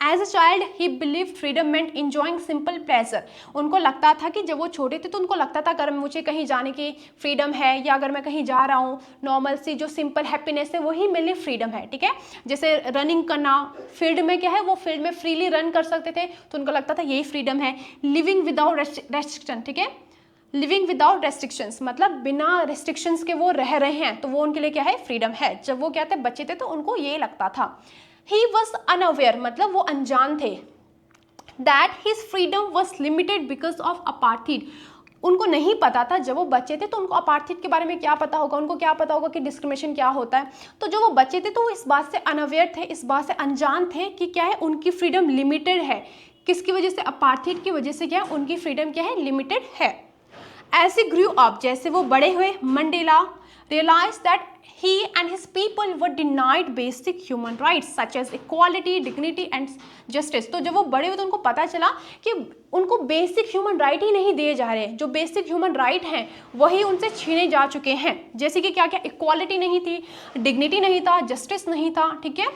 As a child he believe freedom meant enjoying simple pleasure. उनको लगता था कि जब वो छोटे थे तो उनको लगता था अगर मुझे कहीं जाने की फ्रीडम है, या अगर मैं कहीं जा रहा हूँ, नॉर्मल सी जो सिंपल हैप्पीनेस है वही मेरे लिए फ्रीडम है, ठीक है। जैसे रनिंग करना, फील्ड में क्या है, वो फील्ड में फ्रीली रन कर सकते थे, तो उनको लगता था यही फ्रीडम है। लिविंग विदाउट रेस्ट्रिक्शन, ठीक है, लिविंग विदाउट रेस्ट्रिक्शंस, मतलब बिना रेस्ट्रिक्शंस के वो रह रहे हैं, तो वो उनके लिए क्या है, फ्रीडम है। जब वो क्या थे, बच्चे थे, तो उनको ये लगता था। ही वॉज अनअवेयर, मतलब वो अनजान थे, that his freedom was limited because of apartheid. उनको नहीं पता था, जब वो बच्चे थे तो उनको अपार्थीड के बारे में क्या पता होगा, उनको क्या पता होगा कि डिस्क्रिमिनेशन क्या होता है। तो जो वो बच्चे थे तो वो इस बात से अनअवेयर थे, इस बात से अनजान थे कि क्या है, उनकी फ्रीडम लिमिटेड है। किसकी वजह से, अपार्थीड की वजह से क्या है, उनकी फ्रीडम क्या है, लिमिटेड है। As he grew up, जैसे वो बड़े हुए, Mandela realized that he and his people were denied basic human rights such as equality, dignity and justice। तो जब वो बड़े हुए तो उनको पता चला कि उनको बेसिक ह्यूमन राइट ही नहीं दिए जा रहे, जो बेसिक ह्यूमन राइट हैं वही उनसे छीने जा चुके हैं। जैसे कि क्या क्या, इक्वालिटी नहीं थी, डिग्निटी नहीं था, जस्टिस नहीं था, ठीक है।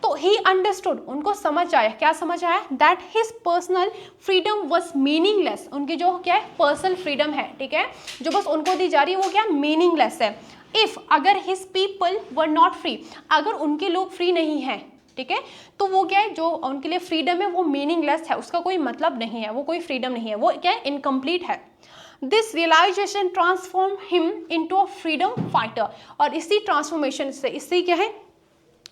तो ही अंडरस्टूड, उनको समझ आया, क्या समझ आया, that his personal freedom was meaningless. उनकी जो क्या है, पर्सनल फ्रीडम है, ठीक है, जो बस उनको दी जा रही है, वो क्या मीनिंगलेस है। इफ, अगर his people were not free, अगर उनके लोग फ्री नहीं है, ठीक है, तो वो क्या है, जो उनके लिए फ्रीडम है वो मीनिंगलेस है, उसका कोई मतलब नहीं है, वो कोई फ्रीडम नहीं है, वो क्या है, इनकम्प्लीट है। This realisation transform him into a freedom fighter. और इसी ट्रांसफॉर्मेशन से, इसी क्या है,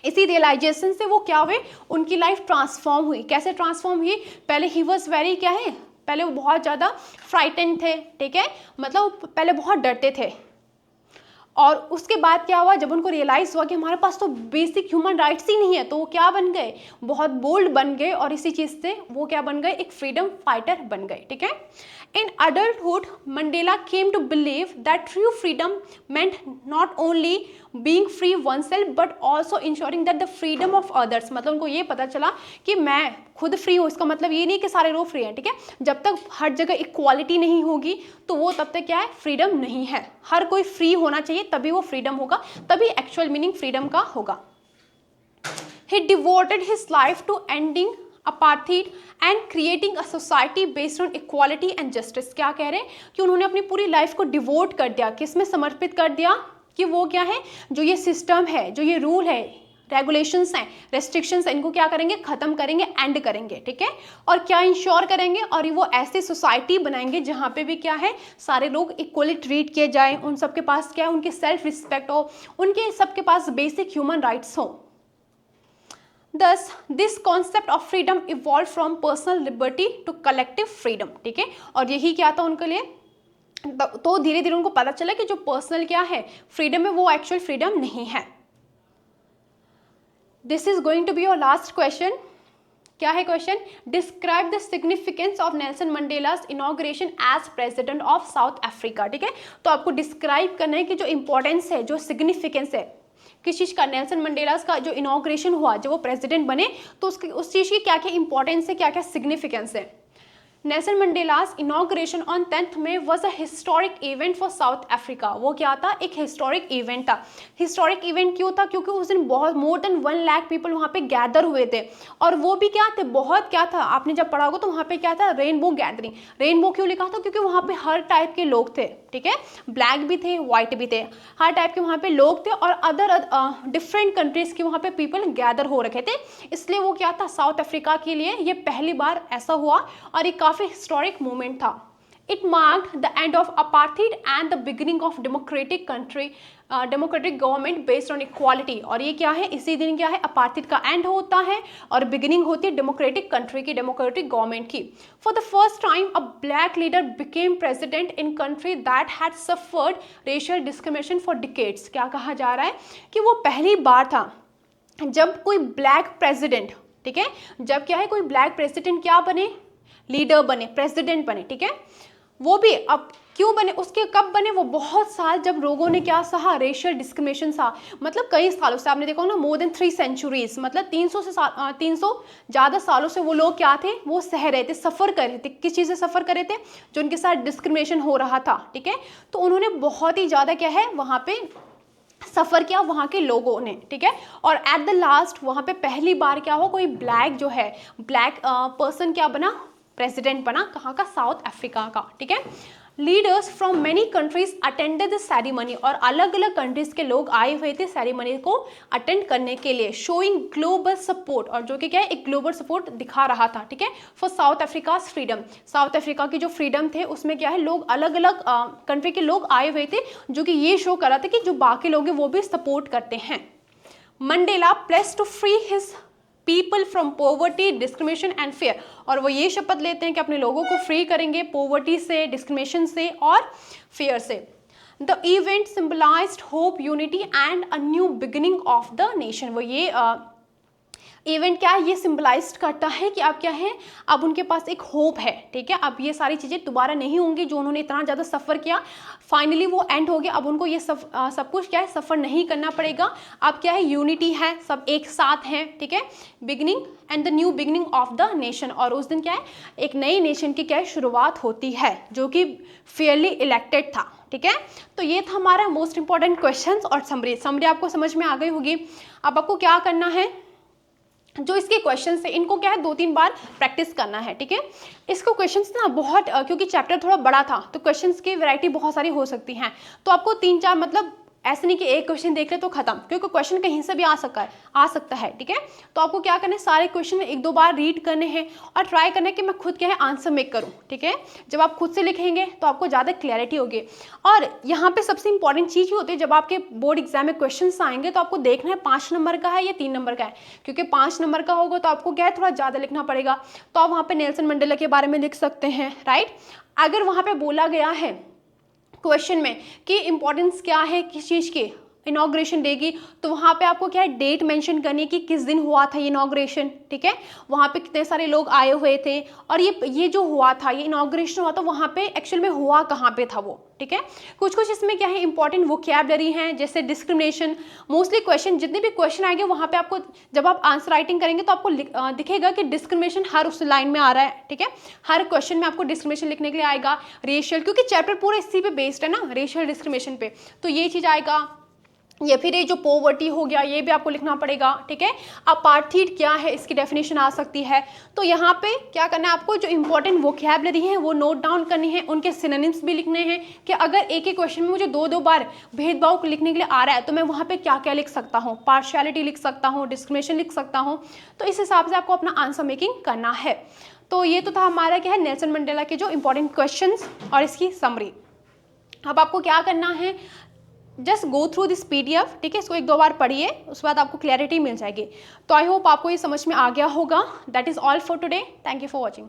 इसी रियलाइजेशन से वो क्या हुए, उनकी लाइफ ट्रांसफॉर्म हुई। कैसे ट्रांसफॉर्म हुई, पहले ही वॉज वेरी क्या है, पहले वो बहुत ज़्यादा फ्राइटेंड थे, ठीक है, मतलब पहले बहुत डरते थे। और उसके बाद क्या हुआ, जब उनको रियलाइज़ हुआ कि हमारे पास तो बेसिक ह्यूमन राइट्स ही नहीं है, तो वो क्या बन गए, बहुत बोल्ड बन गए, और इसी चीज़ से वो क्या बन गए, एक फ्रीडम फाइटर बन गए, ठीक है। In adulthood Mandela came to believe that true freedom meant not only being free oneself but also ensuring that the freedom of others. मतलब उनको ये पता चला कि मैं खुद फ्री हूँ, इसका मतलब ये नहीं कि सारे लोग फ्री हैं, ठीक है। जब तक हर जगह इक्वालिटी नहीं होगी तो वो तब तक क्या है, फ्रीडम नहीं है। हर कोई फ्री होना चाहिए, तभी वो फ्रीडम होगा, तभी एक्चुअल मीनिंग फ्रीडम का होगा। He devoted his life to ending apartheid and creating a society based on equality and justice. क्या कह रहे हैं कि उन्होंने अपनी पूरी लाइफ को डिवोट कर दिया, किसमें समर्पित कर दिया, कि वो क्या है, जो ये सिस्टम है, जो ये रूल है, रेगुलेशंस हैं, रेस्ट्रिक्शंस हैं, इनको क्या करेंगे, खत्म करेंगे, एंड करेंगे, ठीक है। और क्या इंश्योर करेंगे, और वो ऐसी सोसाइटी बनाएंगे जहाँ पे भी क्या है, सारे लोग इक्वली ट्रीट किए जाएं, उन सबके पास क्या है, उनकी सेल्फ रिस्पेक्ट हो, उनके सबके पास बेसिक ह्यूमन राइट्स हो। Thus, this concept of freedom evolved from personal liberty to collective freedom, ठीक है। और यही क्या था उनके लिए, तो धीरे धीरे उनको पता चला कि जो पर्सनल क्या है फ्रीडम है, वो एक्चुअल फ्रीडम नहीं है। This is going to be your last question. क्या है question? Describe the significance of Nelson Mandela's inauguration as president of South Africa, ठीक है। तो आपको डिस्क्राइब करना है कि जो इंपॉर्टेंस है, जो सिग्निफिकेंस है किस चीज़ का, नेल्सन मंडेलास का जो इनॉग्रेशन हुआ, जब वो प्रेसिडेंट बने, तो उस चीज़ की क्या क्या इंपॉर्टेंस है, क्या क्या सिग्निफिकेंस है। Nelson Mandela's inauguration on 10 May was a historic event for South Africa. वो क्या था? एक हिस्टोरिक इवेंट था। हिस्टोरिक इवेंट क्यों था? क्योंकि उस दिन बहुत मोर देन 1 लाख पीपल वहाँ पे गैदर हुए थे, और वो भी क्या थे, बहुत क्या था, आपने जब पढ़ा होगा तो वहाँ पे क्या था, रेनबो गैदरिंग। रेनबो क्यों लिखा था? क्योंकि वहाँ पे हर टाइप के लोग थे, ठीक है, ब्लैक भी थे, व्हाइट भी थे, हर टाइप के वहाँ पे लोग थे, और अदर डिफरेंट कंट्रीज के वहाँ पे पीपल गैदर हो रखे थे। इसलिए वो क्या था, साउथ अफ्रीका के लिए ये पहली बार ऐसा हुआ, और ये काफ़ी हिस्टोरिक मोमेंट था। It marked the end of apartheid and the beginning of democratic country, democratic government based on equality. और ये क्या है, इसी दिन क्या है, अपार्थीड का एंड होता है और बिगिनिंग होती है डेमोक्रेटिक कंट्री की, डेमोक्रेटिक गवर्नमेंट की। For the first time a black leader became president in country that had suffered racial discrimination for decades. क्या कहा जा रहा है कि वो पहली बार था जब कोई ब्लैक प्रेसिडेंट, ठीक है, जब क्या है, कोई ब्लैक प्रेसिडेंट क्या बने, लीडर बने, प्रेसिडेंट बने, ठीक है। वो भी अब क्यों बने, उसके कब बने, वो बहुत साल जब लोगों ने क्या सहा, रेशियल डिस्क्रिमिनेशन सहा, मतलब कई सालों से, आपने देखा ना, मोर देन 3 सेंचुरीज, मतलब 300 ज़्यादा सालों से वो लोग क्या थे, वो सह रहे थे, सफ़र कर रहे थे। किस चीज़ से सफ़र कर रहे थे? जो उनके साथ डिस्क्रिमिनेशन हो रहा था, ठीक है। तो उन्होंने बहुत ही ज़्यादा क्या है, वहाँ पे सफ़र किया वहाँ के लोगों ने, ठीक है। और एट द लास्ट वहाँ पे पहली बार क्या हुआ, कोई ब्लैक जो है, ब्लैक पर्सन क्या बना, प्रेसिडेंट बना, कहाँ का, साउथ अफ्रीका का, ठीक है। Leaders from many countries attended the ceremony, और अलग अलग कंट्रीज के लोग आए हुए थे सेरेमनी को अटेंड करने के लिए, शोइंग ग्लोबल सपोर्ट, और जो कि क्या है, एक ग्लोबल सपोर्ट दिखा रहा था, ठीक है, for South Africa's freedom. South Africa की जो फ्रीडम थे उसमें क्या है, लोग अलग अलग कंट्री के लोग आए हुए थे, जो कि ये शो कर रहा था कि जो बाकी लोग हैं वो भी सपोर्ट करते हैं। Mandela place to free his people from poverty, discrimination and fear, और वो ये शपथ लेते हैं कि अपने लोगों को फ्री करेंगे पॉवर्टी से, डिस्क्रिमिनेशन से और फेयर से। The event symbolised hope, unity and a new beginning of the nation. वो ये इवेंट क्या है, ये सिंबलाइज करता है कि अब क्या है, अब उनके पास एक होप है, ठीक है। अब ये सारी चीज़ें दोबारा नहीं होंगी, जो उन्होंने इतना ज़्यादा सफ़र किया, फाइनली वो एंड हो गया। अब उनको ये सब कुछ क्या है, सफ़र नहीं करना पड़ेगा। अब क्या है, यूनिटी है, सब एक साथ हैं, ठीक है। Beginning and the new beginning of the nation, और उस दिन क्या है, एक नई नेशन की क्या है, शुरुआत होती है, जो कि फेयरली इलेक्टेड था, ठीक है। तो ये था हमारा मोस्ट इंपॉर्टेंट क्वेश्चंस और समरी आपको समझ में आ गई होगी। अब आपको क्या करना है, जो इसके क्वेश्चंस है इनको क्या है, 2-3 बार प्रैक्टिस करना है, ठीक है। इसको क्वेश्चंस ना बहुत क्योंकि चैप्टर थोड़ा बड़ा था, तो क्वेश्चंस की वैरायटी बहुत सारी हो सकती हैं, तो आपको 3-4 मतलब ऐसे नहीं कि एक क्वेश्चन देख ले तो खत्म, क्योंकि क्वेश्चन कहीं से भी आ सकता है, ठीक है। तो आपको क्या करना है, सारे क्वेश्चन 1-2 बार रीड करने हैं, और ट्राई करना है कि मैं खुद क्या है आंसर मेक करूं, ठीक है। जब आप खुद से लिखेंगे तो आपको ज़्यादा क्लैरिटी होगी। और यहाँ पे सबसे इंपॉर्टेंट चीज़ ही होती है, जब आपके बोर्ड एग्जाम में क्वेश्चन आएंगे तो आपको देखना है 5 नंबर का है या 3 नंबर का है, क्योंकि 5 नंबर का होगा तो आपको क्या है, थोड़ा ज़्यादा लिखना पड़ेगा। तो आप वहाँ पर नेल्सन मंडेला के बारे में लिख सकते हैं, राइट। अगर वहाँ पर बोला गया है क्वेश्चन में कि इंपॉर्टेंस क्या है किस चीज़ की, इनॉग्रेशन डे की, तो वहाँ पे आपको क्या है, डेट मेंशन करनी है कि किस दिन हुआ था ये इनॉग्रेशन, ठीक है। वहाँ पे कितने सारे लोग आए हुए थे, और ये जो हुआ था, ये इनॉग्रेशन हुआ था, वहाँ पे एक्चुअल में हुआ कहाँ पे था वो, ठीक है। कुछ इसमें क्या है, इंपॉर्टेंट वोकैबुलरी हैं, जैसे डिस्क्रिमिनेशन। मोस्टली क्वेश्चन, जितने भी क्वेश्चन आएंगे वहाँ पे आपको, जब आप आंसर राइटिंग करेंगे तो आपको दिखेगा कि डिस्क्रिमिनेशन हर उस लाइन में आ रहा है, ठीक है। हर क्वेश्चन में आपको डिस्क्रिमिनेशन लिखने के लिए आएगा। रेशियल, क्योंकि चैप्टर पूरा इसी पे बेस्ड है ना, रेशियल डिस्क्रिमिनेशन पे, तो ये चीज़ आएगा। या फिर ये जो पॉवर्टी हो गया ये भी आपको लिखना पड़ेगा, ठीक है। अपार्थीड क्या है इसकी डेफिनेशन आ सकती है। तो यहाँ पे क्या करना है आपको, जो इंपॉर्टेंट वोकैबुलरी है वो नोट डाउन करनी है, उनके सिनोनिम्स भी लिखने हैं कि अगर एक ही क्वेश्चन में मुझे दो बार भेदभाव को लिखने के लिए आ रहा है तो मैं वहाँ पे क्या क्या लिख सकता हूँ, पार्शियलिटी लिख सकता हूँ, डिस्क्रिमिनेशन लिख सकता हूँ। तो इस हिसाब से आपको अपना आंसर मेकिंग करना है। तो ये तो था हमारा क्या है, नेल्सन मंडेला के जो इंपॉर्टेंट क्वेश्चन और इसकी समरी। अब आपको क्या करना है, just go through this PDF, ठीक है। इसको 1-2 बार पढ़िए, उसके बाद आपको क्लैरिटी मिल जाएगी। तो आई होप आपको ये समझ में आ गया होगा। That is all for today. Thank you for watching.